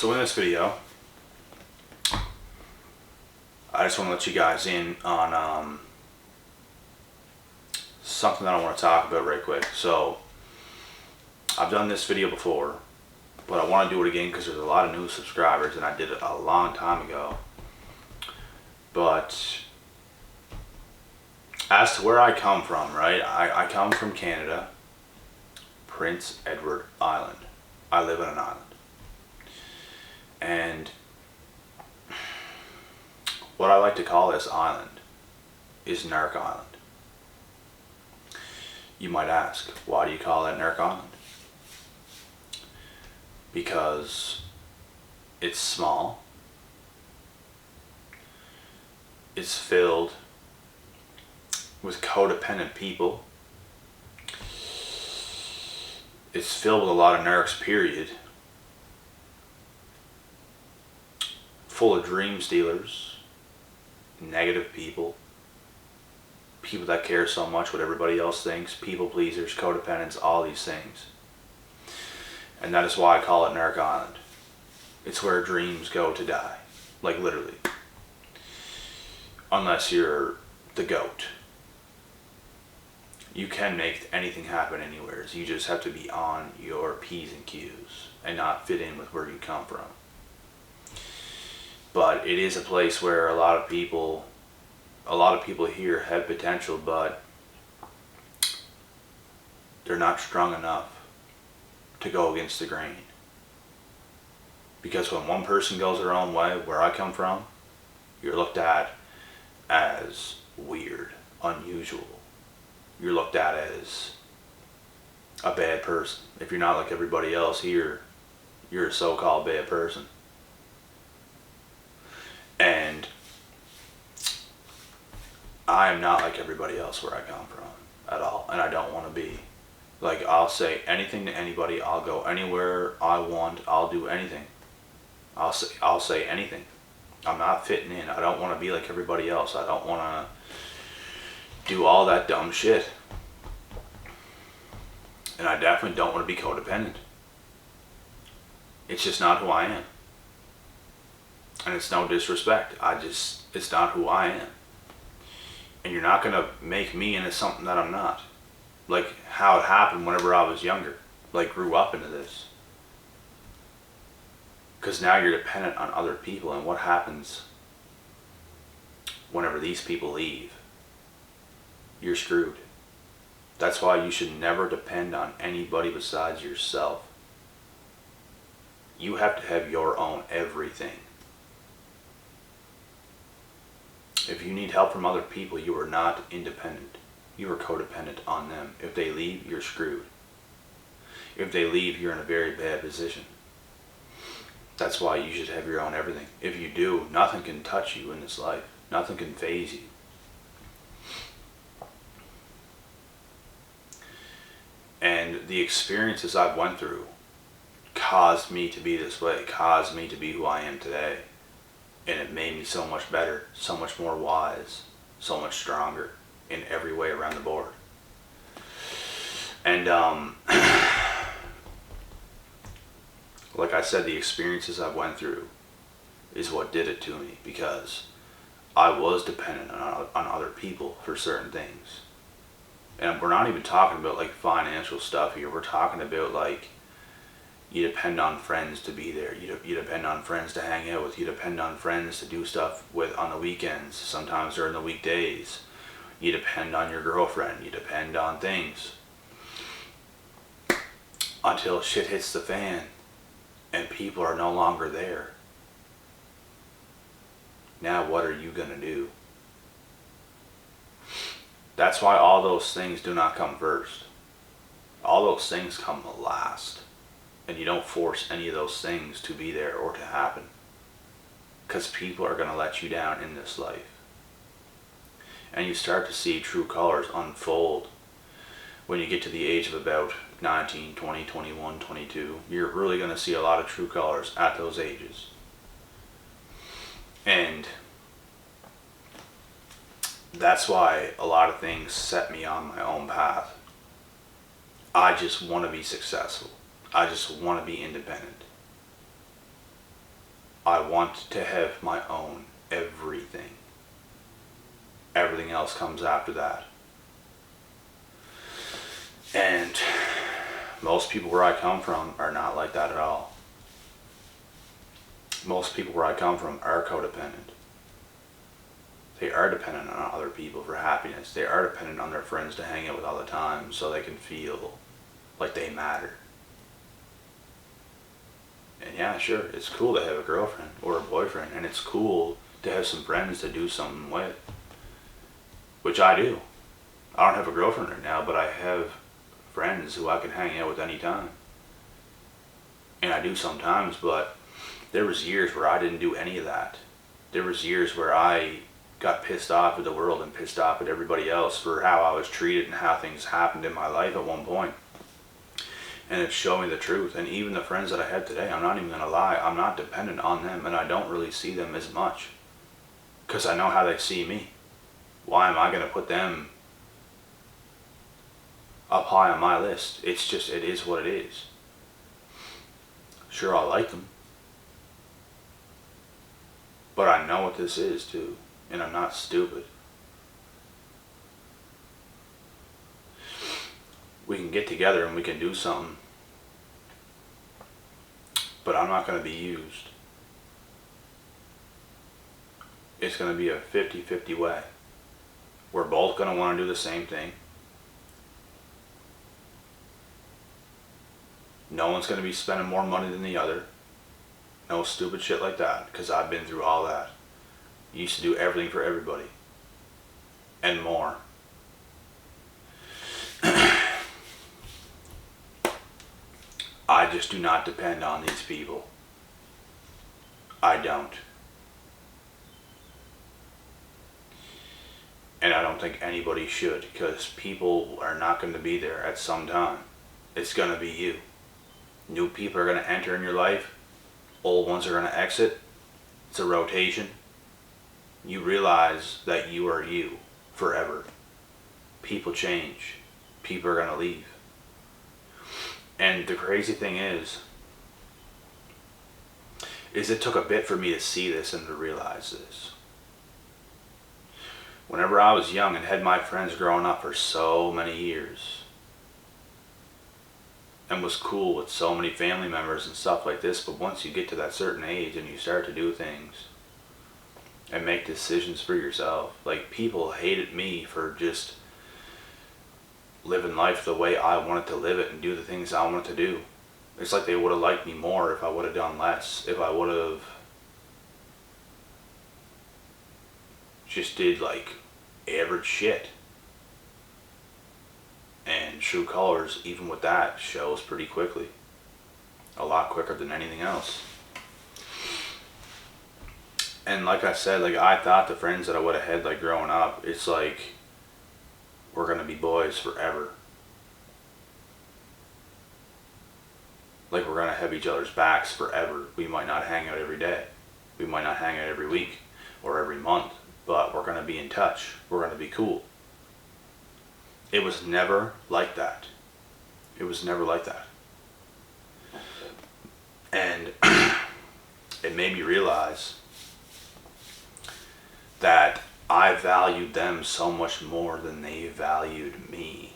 So in this video, I just want to let you guys in on something that I want to talk about right quick. So I've done this video before, but I want to do it again because there's a lot of new subscribers, and I did it a long time ago. But as to where I come from, right? I come from Canada, Prince Edward Island. I live on an island. And what I like to call this island is Narc Island. You might ask, why do you call it Narc Island? Because it's small, it's filled with codependent people, it's filled with a lot of narcs, period, full of dream stealers, negative people, people that care so much what everybody else thinks, people pleasers, codependents, all these things. And that is why I call it Narc Island. It's where dreams go to die. Like literally. Unless you're the GOAT. You can make anything happen anywhere. You just have to be on your P's and Q's and not fit in with where you come from. But it is a place where a lot of people here have potential, but they're not strong enough to go against the grain. Because when one person goes their own way, where I come from, you're looked at as weird, unusual. You're looked at as a bad person. If you're not like everybody else here, you're a so-called bad person. And I am not like everybody else where I come from at all, and I don't want to be. Like, I'll say anything to anybody, I'll go anywhere I want, I'll do anything. I'll say anything. I'm not fitting in. I don't want to be like everybody else. I don't want to do all that dumb shit. And I definitely don't want to be codependent. It's just not who I am. And it's no disrespect. It's not who I am. And you're not going to make me into something that I'm not. Like how it happened whenever I was younger. Like grew up into this. Because now you're dependent on other people, and what happens whenever these people leave? You're screwed. That's why you should never depend on anybody besides yourself. You have to have your own everything. If you need help from other people, you are not independent. You are codependent on them. If they leave, you're screwed. If they leave, you're in a very bad position. That's why you should have your own everything. If you do, nothing can touch you in this life. Nothing can faze you. And the experiences I've went through caused me to be this way, caused me to be who I am today. And it made me so much better, so much more wise, so much stronger in every way around the board. And like I said, the experiences I went through is what did it to me, because I was dependent on other people for certain things. And we're not even talking about like financial stuff here. We're talking about like you depend on friends to be there. You depend on friends to hang out with. You depend on friends to do stuff with on the weekends, sometimes during the weekdays. You depend on your girlfriend. You depend on things. Until shit hits the fan and people are no longer there. Now what are you gonna do? That's why all those things do not come first. All those things come last. And you don't force any of those things to be there or to happen. Because people are going to let you down in this life. And you start to see true colors unfold when you get to the age of about 19, 20, 21, 22. You're really going to see a lot of true colors at those ages. And that's why a lot of things set me on my own path. I just want to be successful. I just want to be independent. I want to have my own everything. Everything else comes after that. And most people where I come from are not like that at all. Most people where I come from are codependent. They are dependent on other people for happiness. They are dependent on their friends to hang out with all the time so they can feel like they matter. And yeah, sure, it's cool to have a girlfriend or a boyfriend, and it's cool to have some friends to do something with. Which I do. I don't have a girlfriend right now, but I have friends who I can hang out with anytime. And I do sometimes, but there was years where I didn't do any of that. There was years where I got pissed off at the world and pissed off at everybody else for how I was treated and how things happened in my life at one point. And it showed me the truth. And even the friends that I have today, I'm not even going to lie, I'm not dependent on them, and I don't really see them as much. Because I know how they see me. Why am I going to put them up high on my list? It's just, it is what it is. Sure, I like them. But I know what this is too. And I'm not stupid. We can get together and we can do something. But I'm not going to be used. It's going to be a 50-50 way. We're both going to want to do the same thing. No one's going to be spending more money than the other. No stupid shit like that, because I've been through all that. Used to do everything for everybody. And more. I just do not depend on these people. I don't. And I don't think anybody should, because people are not going to be there at some time. It's going to be you. New people are going to enter in your life. Old ones are going to exit. It's a rotation. You realize that you are you forever. People change. People are going to leave. And the crazy thing is it took a bit for me to see this and to realize this. Whenever I was young and had my friends growing up for so many years, and was cool with so many family members and stuff like this, but once you get to that certain age and you start to do things and make decisions for yourself, like, people hated me for just living life the way I wanted to live it and do the things I wanted to do. It's like they would have liked me more if I would have done less, if I would have just did like average shit. And true colors, even with that, shows pretty quickly. A lot quicker than anything else. And like I said, like, I thought the friends that I would have had, like, growing up, it's like, we're gonna be boys forever. Like, we're gonna have each other's backs forever. We might not hang out every day. We might not hang out every week or every month, but we're gonna be in touch. We're gonna be cool. It was never like that. It was never like that. And it made me realize that I valued them so much more than they valued me.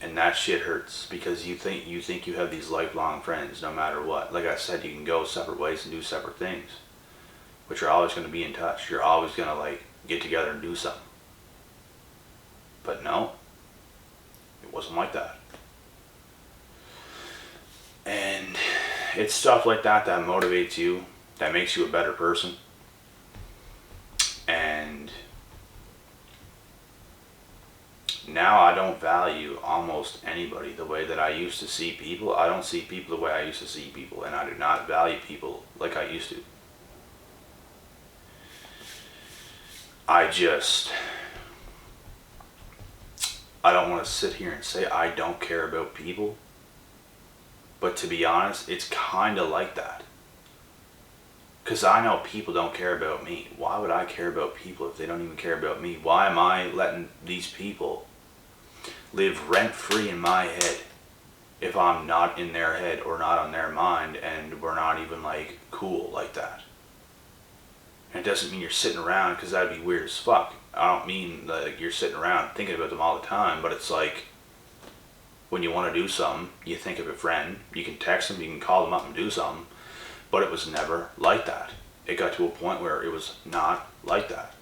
And that shit hurts, because you think you have these lifelong friends no matter what. Like I said, you can go separate ways and do separate things, but you're always going to be in touch. You're always going to, like, get together and do something. But no, it wasn't like that. And it's stuff like that that motivates you, that makes you a better person. And now I don't value almost anybody the way that I used to see people. I don't see people the way I used to see people, and I do not value people like I used to. I don't want to sit here and say I don't care about people, but to be honest, it's kind of like that. Because I know people don't care about me. Why would I care about people if they don't even care about me? Why am I letting these people live rent-free in my head if I'm not in their head or not on their mind, and we're not even like cool like that. And it doesn't mean you're sitting around, because that'd be weird as fuck. I don't mean like you're sitting around thinking about them all the time, but it's like when you want to do something, you think of a friend, you can text them, you can call them up and do something, but it was never like that. It got to a point where it was not like that.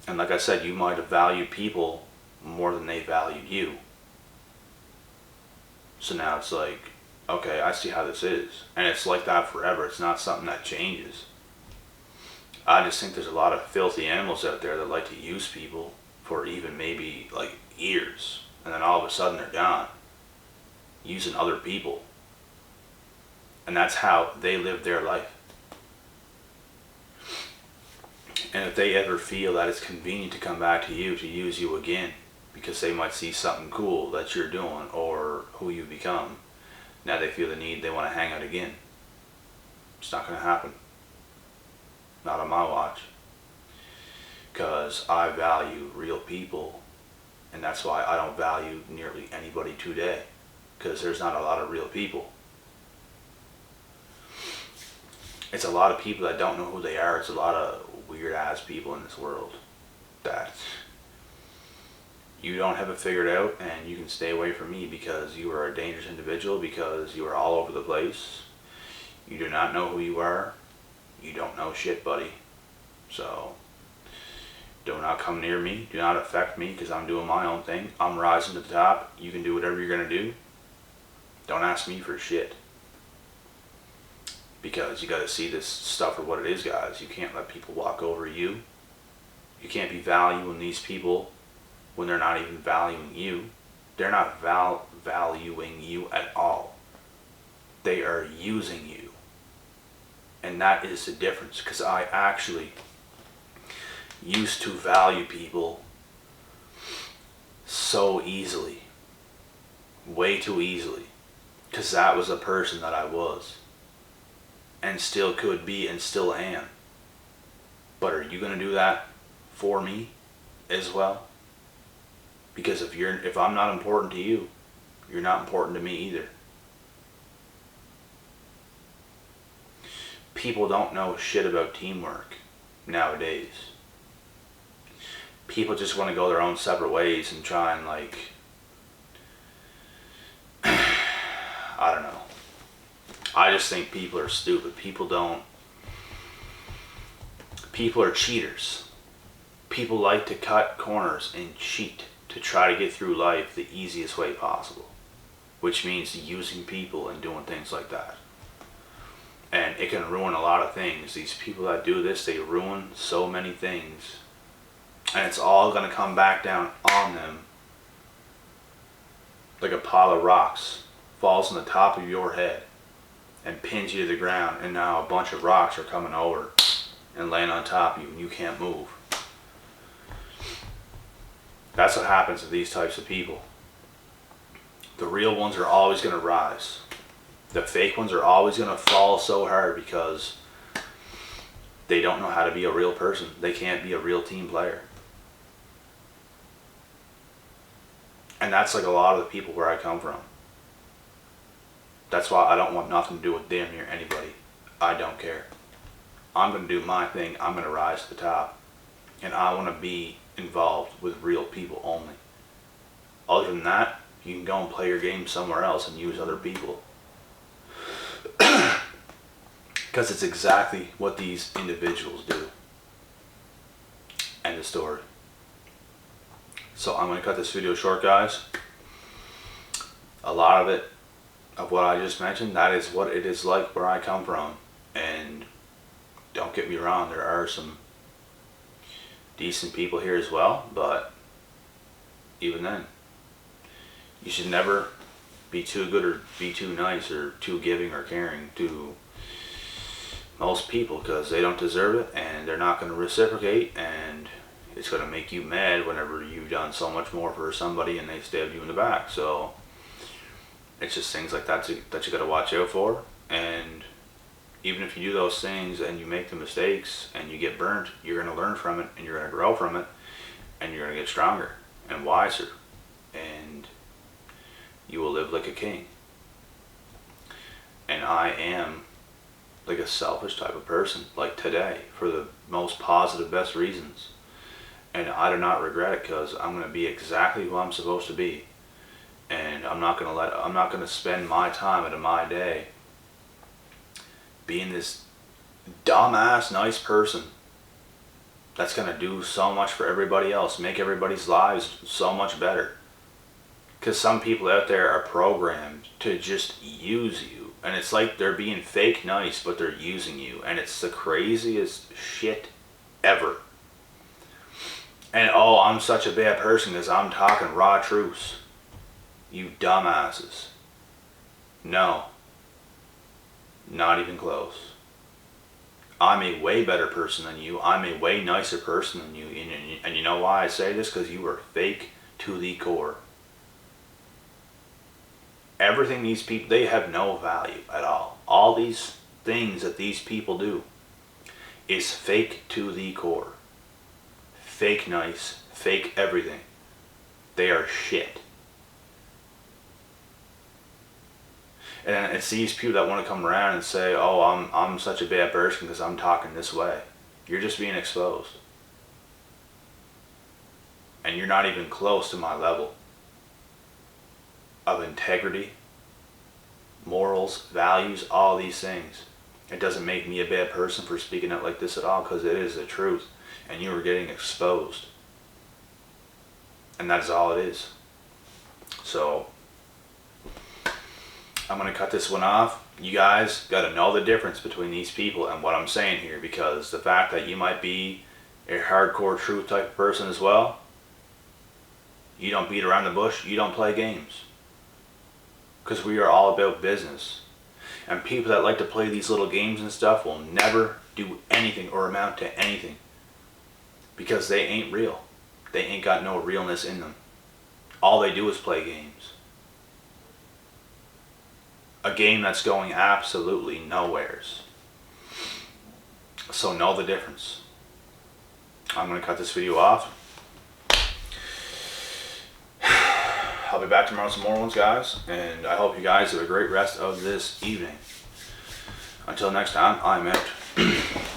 And like I said, you might have valued people more than they valued you. So now it's like, okay, I see how this is. And it's like that forever. It's not something that changes. I just think there's a lot of filthy animals out there that like to use people for even maybe like years. And then all of a sudden they're gone. Using other people. And that's how they live their life. And if they ever feel that it's convenient to come back to you to use you again, because they might see something cool that you're doing or who you become, now they feel the need, they want to hang out again. It's not going to happen. Not on my watch. Because I value real people, and that's why I don't value nearly anybody today, because there's not a lot of real people. It's a lot of people that don't know who they are. It's a lot of weird ass people in this world that you don't have it figured out, and you can stay away from me because you are a dangerous individual, because you are all over the place. You do not know who you are. You don't know shit, buddy. So do not come near me. Do not affect me, because I'm doing my own thing. I'm rising to the top. You can do whatever you're going to do. Don't ask me for shit. Because you got to see this stuff for what it is, guys. You can't let people walk over you. You can't be valuing these people when they're not even valuing you. They're not valuing you at all. They are using you. And that is the difference. Because I actually used to value people so easily. Way too easily. Because that was the person that I was. And still could be, and still am. But are you going to do that for me as well? Because if I'm not important to you, you're not important to me either. People don't know shit about teamwork nowadays. People just want to go their own separate ways and try and like, I don't know. I just think people are stupid. People are cheaters. People like to cut corners and cheat to try to get through life the easiest way possible, which means using people and doing things like that. And it can ruin a lot of things. These people that do this, they ruin so many things. And it's all going to come back down on them like a pile of rocks falls on the top of your head and pins you to the ground, and now a bunch of rocks are coming over and laying on top of you and you can't move. That's what happens to these types of people. The real ones are always going to rise. The fake ones are always going to fall so hard because they don't know how to be a real person. They can't be a real team player. And that's like a lot of the people where I come from. That's why I don't want nothing to do with damn near anybody. I don't care. I'm going to do my thing. I'm going to rise to the top. And I want to be involved with real people only. Other than that, you can go and play your game somewhere else and use other people. Because it's exactly what these individuals do. End of story. So I'm going to cut this video short, guys. A lot of it, of what I just mentioned, that is what it is like where I come from. And don't get me wrong, there are some decent people here as well, but even then, you should never be too good or be too nice or too giving or caring to most people, because they don't deserve it and they're not going to reciprocate, and it's going to make you mad whenever you've done so much more for somebody and they stab you in the back. So it's just things like that that you got to watch out for. And even if you do those things and you make the mistakes and you get burnt, you're going to learn from it and you're going to grow from it and you're going to get stronger and wiser. And you will live like a king. And I am like a selfish type of person, like today, for the most positive, best reasons. And I do not regret it, because I'm going to be exactly who I'm supposed to be. And I'm not going to spend my time out of my day being this dumbass nice person that's going to do so much for everybody else, make everybody's lives so much better. Because some people out there are programmed to just use you. And it's like they're being fake nice, but they're using you. And it's the craziest shit ever. And oh, I'm such a bad person because I'm talking raw truths. You dumbasses. No. Not even close. I'm a way better person than you. I'm a way nicer person than you. And you know why I say this? Because you are fake to the core. Everything these people, they have no value at all. All these things that these people do is fake to the core. Fake nice, fake everything. They are shit. And it's these people that want to come around and say, oh, I'm such a bad person because I'm talking this way. You're just being exposed. And you're not even close to my level of integrity, morals, values, all these things. It doesn't make me a bad person for speaking out like this at all, because it is the truth. And you are getting exposed. And that's all it is. So I'm going to cut this one off. You guys got to know the difference between these people and what I'm saying here, because the fact that you might be a hardcore truth type of person as well, you don't beat around the bush, you don't play games. Because we are all about business. And people that like to play these little games and stuff will never do anything or amount to anything. Because they ain't real. They ain't got no realness in them. All they do is play games. A game that's going absolutely nowheres. So know the difference. I'm going to cut this video off. I'll be back tomorrow with some more ones, guys. And I hope you guys have a great rest of this evening. Until next time, I'm out.